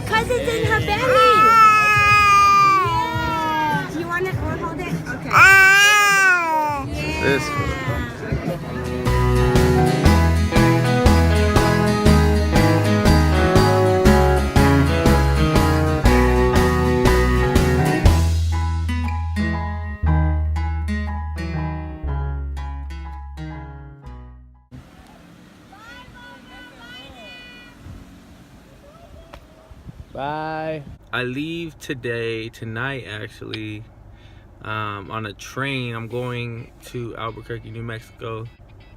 Because it's in her belly. Yeah. Do you want to hold it? Okay. This. Bye. I leave tonight actually, on a train. I'm going to Albuquerque, New Mexico.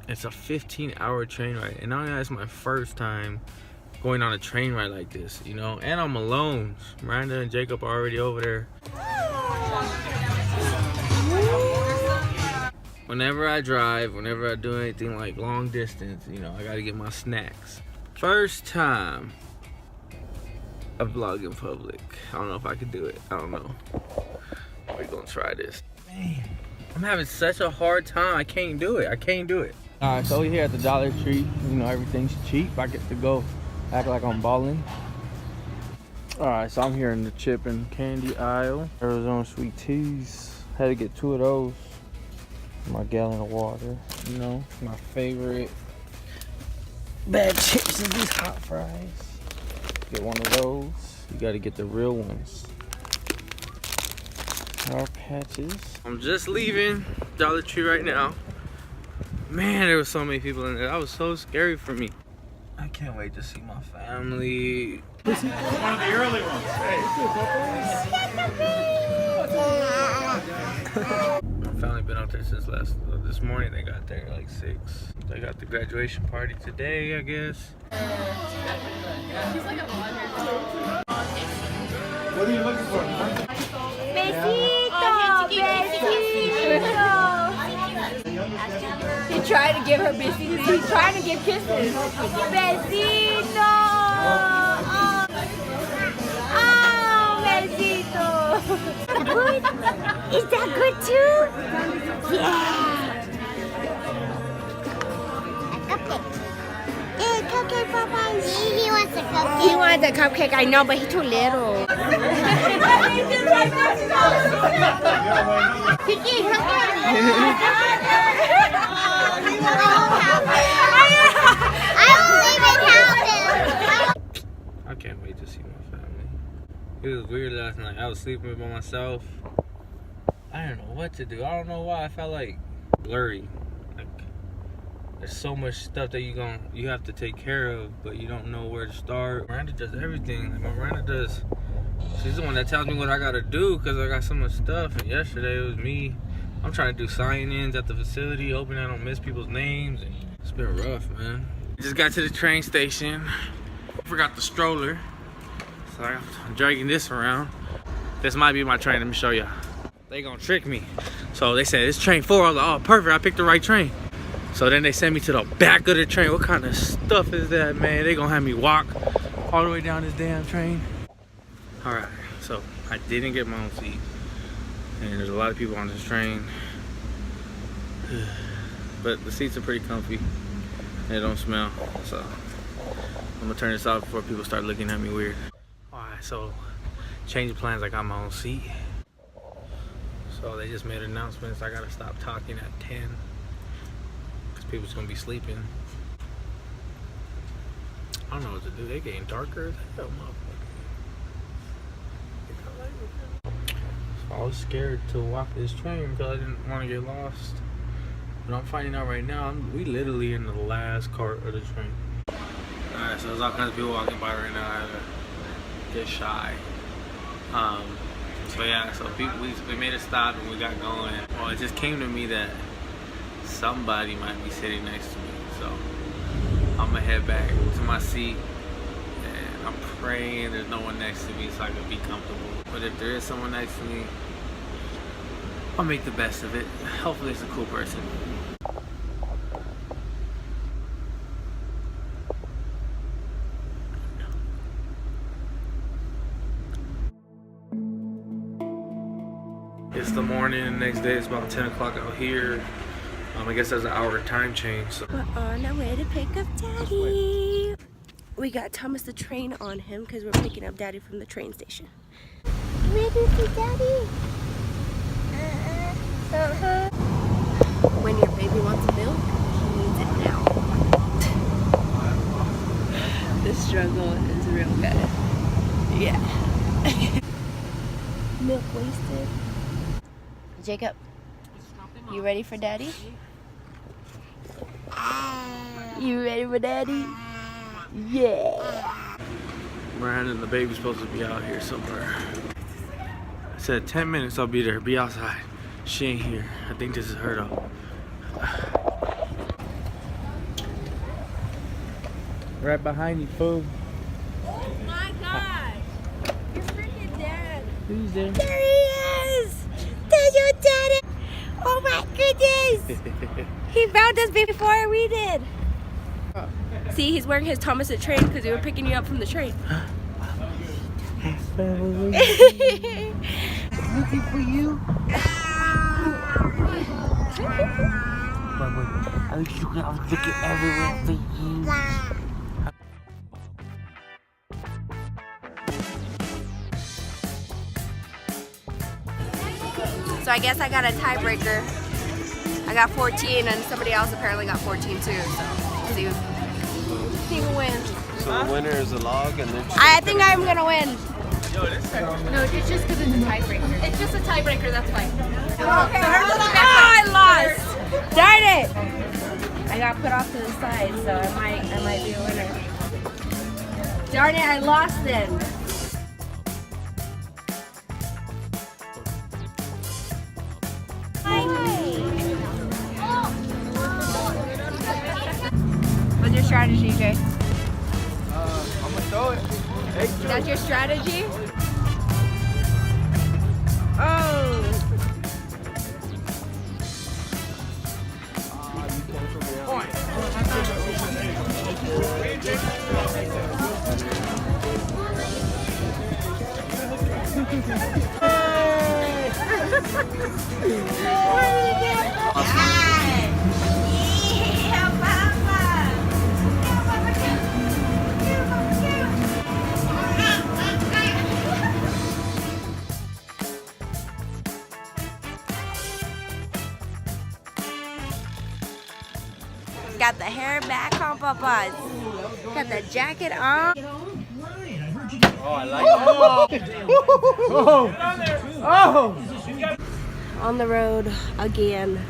It's a 15-hour train ride, and now it's my first time going on a train ride like this, you know, and I'm alone. Miranda and Jacob are already over there. Whenever I drive, whenever I do anything like long distance, you know, I gotta get my snacks. First time I vlog in public. I don't know if I could do it. I don't know. We're gonna try this. Man, I'm having such a hard time. I can't do it. I can't do it. All right, so we're here at the Dollar Tree. You know, everything's cheap. I get to go act like I'm balling. All right, so I'm here in the chip and candy aisle. Arizona sweet teas. Had to get 2 of those. My gallon of water. You know, my favorite bad chips is these hot fries. Get one of those. You gotta get the real ones. Sour Patches. I'm just leaving Dollar Tree right now. Man, there was so many people in there. That was so scary for me. I can't wait to see my family. One of the early ones. My family been out there since this morning. They got there like 6. They got the graduation party today, I guess. She's like a vlogger. What are you looking for? Besito, besito. He tried to give her besitos. He's trying to give kisses. Besito. Oh, besito. Good? Is that good too? Yeah. Cupcake, Papa. He wants a cupcake. He wants a cupcake, I know, but he's too little. Kiki, I can't wait to see my family. It was weird last night. I was sleeping by myself. I don't know what to do. I don't know why. I felt like blurry. Like there's so much stuff that you have to take care of, but you don't know where to start. Miranda does everything. Like Miranda does. She's the one that tells me what I gotta do because I got so much stuff. And yesterday it was me. I'm trying to do sign-ins at the facility, hoping I don't miss people's names. And it's been rough, man. Just got to the train station. Forgot the stroller. So I'm dragging this around. This might be my train. Let me show y'all. They gonna trick me. So they said, it's train 4. I was like, oh, perfect. I picked the right train. So then they sent me to the back of the train. What kind of stuff is that, man? They gonna have me walk all the way down this damn train. All right, so I didn't get my own seat. And there's a lot of people on this train. But the seats are pretty comfy. They don't smell. So I'm gonna turn this off before people start looking at me weird. All right, so change of plans. I got my own seat. So they just made announcements. I gotta stop talking at 10 because people's gonna be sleeping. I don't know what to do. They getting darker as hell, motherfucker. So I was scared to walk this train because I didn't want to get lost. But I'm finding out right now, we literally in the last cart of the train. Alright, so there's all kinds of people walking by right now. I have to get shy. So yeah, so we made a stop and we got going. Well, it just came to me that somebody might be sitting next to me. So I'm gonna head back to my seat and I'm praying there's no one next to me so I can be comfortable. But if there is someone next to me, I'll make the best of it. Hopefully it's a cool person. It's the morning, the next day it's about 10 o'clock out here. I guess there's an hour time change. So. We're on our way to pick up Daddy. We got Thomas the Train on him because we're picking up Daddy from the train station. Ready to see Daddy? When your baby wants milk, he needs it now. The struggle is real good. Yeah. Milk wasted. Jacob, you ready for Daddy? You ready for Daddy? Yeah. Miranda and the baby's supposed to be out here somewhere. I said 10 minutes I'll be there, be outside. She ain't here. I think this is her though. Right behind you, fool. Oh my God! You're freaking dead. Who's there? There he is! There's your daddy! Oh my goodness! He found us before we did. See, he's wearing his Thomas the Train because we were picking you up from the train. Looking for you. I was looking everywhere for you. So I guess I got a tiebreaker. I got 14 and somebody else apparently got 14 too, so see who wins. So the winner is a log and then I think I'm gonna win. No, it's just because it's a tiebreaker. It's just a tiebreaker, that's fine. Oh, I lost! Darn it! I got put off to the side, so I might be a winner. Darn it, I lost then. What's your strategy, Jay? I'm gonna throw it. That's your strategy? Oh! Got the hair back on, Papas. Got the jacket on. Oh, I like it. Oh! On the road again.